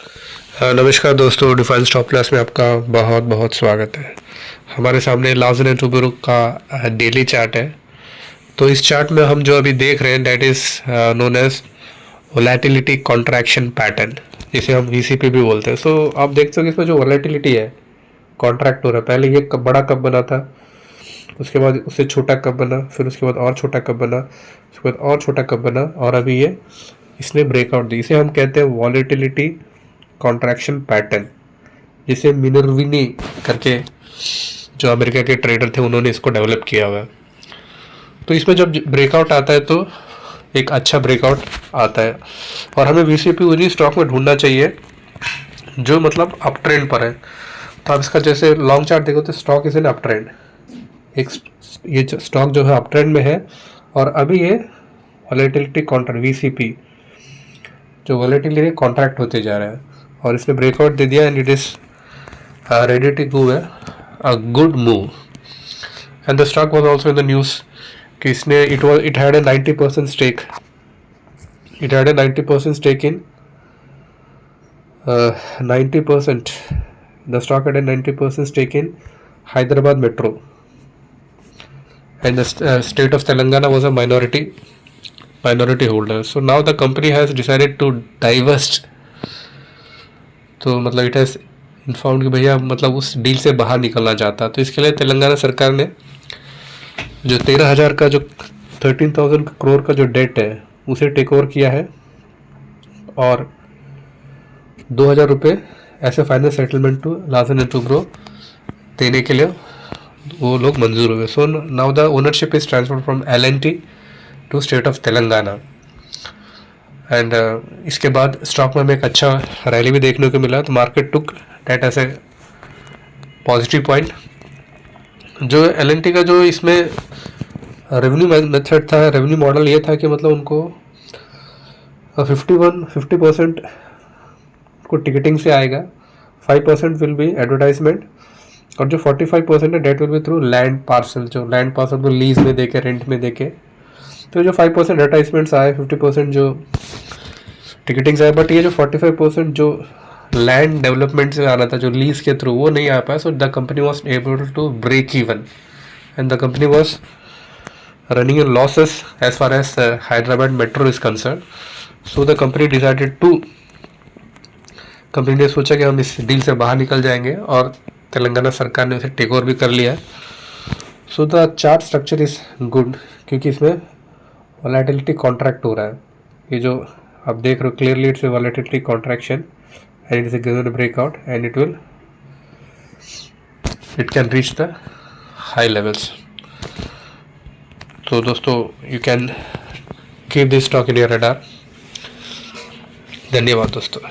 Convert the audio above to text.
नमस्कार दोस्तों, define stop loss में आपका बहुत बहुत स्वागत है। हमारे सामने लार्सन एंड टुब्रो का डेली चार्ट है। तो इस चार्ट में हम जो अभी देख रहे हैं that is known as volatility contraction pattern, जिसे हम वीसीपी भी बोलते हैं। सो आप देखते हो कि इसमें जो वोलेटिलिटी है कॉन्ट्रैक्ट हो रहा है। पहले ये बड़ा कप बना था, उसके बाद उससे छोटा कप बना, फिर उसके बाद और छोटा कप बना, उसके बाद और छोटा कप बना, और अभी ये इसने ब्रेकआउट दी। इसे हम कहते हैं वॉलेटिलिटी कॉन्ट्रैक्शन पैटर्न, जिसे मिनर्विनी करके जो अमेरिका के ट्रेडर थे उन्होंने इसको डेवलप किया हुआ है। तो इसमें जब ब्रेकआउट आता है तो एक अच्छा ब्रेकआउट आता है, और हमें वीसीपी उन्हीं स्टॉक में ढूंढना चाहिए जो मतलब अप ट्रेंड पर है। तो आप इसका जैसे लॉन्ग चार्ट देखो तो stock is in up trend. एक ये स्टॉक जो है अप ट्रेंड में है, और अभी ये वॉलेटिलिटी कॉन्ट्रैक्ट वीसीपी जो वॉलेटिलिटी कॉन्ट्रैक्ट होते जा रहा है, और इसने ब्रेकआउट दे दिया and it is ready to go a good move. And the stock was also in the news कि इसने it had a 90% stake, it had a 90% stake in 90%, the stock had a 90% stake in Hyderabad Metro, and the state of Telangana was a minority holder. So now the company has decided to divest. तो मतलब it has inform कि भैया मतलब उस deal से बाहर निकलना चाहता। तो इसके लिए तेलंगाना सरकार ने जो 13,000 का जो 13,000 करोड़ का जो डेट है उसे टेक ओवर किया है, और 2,000 रुपये ऐसे finance settlement to Larsen and Toubro देने के लिए वो लोग मंजूर हुए। So now the ownership is transfer from L&T to state of Telangana. And इसके बाद स्टॉक में हमें एक अच्छा रैली भी देखने को मिला। तो market took that as a positive point. जो L&T का जो इसमें रेवेन्यू मेथड था, रेवेन्यू मॉडल ये था कि मतलब उनको 50% को टिकटिंग से आएगा, 5% विल बी एडवर्टाइजमेंट, और जो 45% है that will be through land parcel, जो लैंड पार्सल को लीज में देके, रेंट में देके। तो जो 5% एडवर्टाइजमेंट्स आए, 50% जो टिकटिंग्स आए, बट ये जो 45% जो लैंड डेवलपमेंट से आना था जो लीज के थ्रू, वो नहीं आ पाया। So the company was able to break even, and the company was running in losses as far as Hyderabad metro is concern. So the company decided to, company ने सोचा कि हम इस डील से बाहर निकल जाएंगे, और तेलंगाना सरकार ने उसे टेक ओवर भी कर लिया। So the chart structure is good, क्योंकि इसमें वॉलेटिलिटी कॉन्ट्रैक्ट हो रहा है। ये जो आप देख रहे हो clearly it's a volatility contraction, and it is given a breakout, and it can reach the high levels. तो दोस्तों you can keep this stock in your radar. धन्यवाद दोस्तों।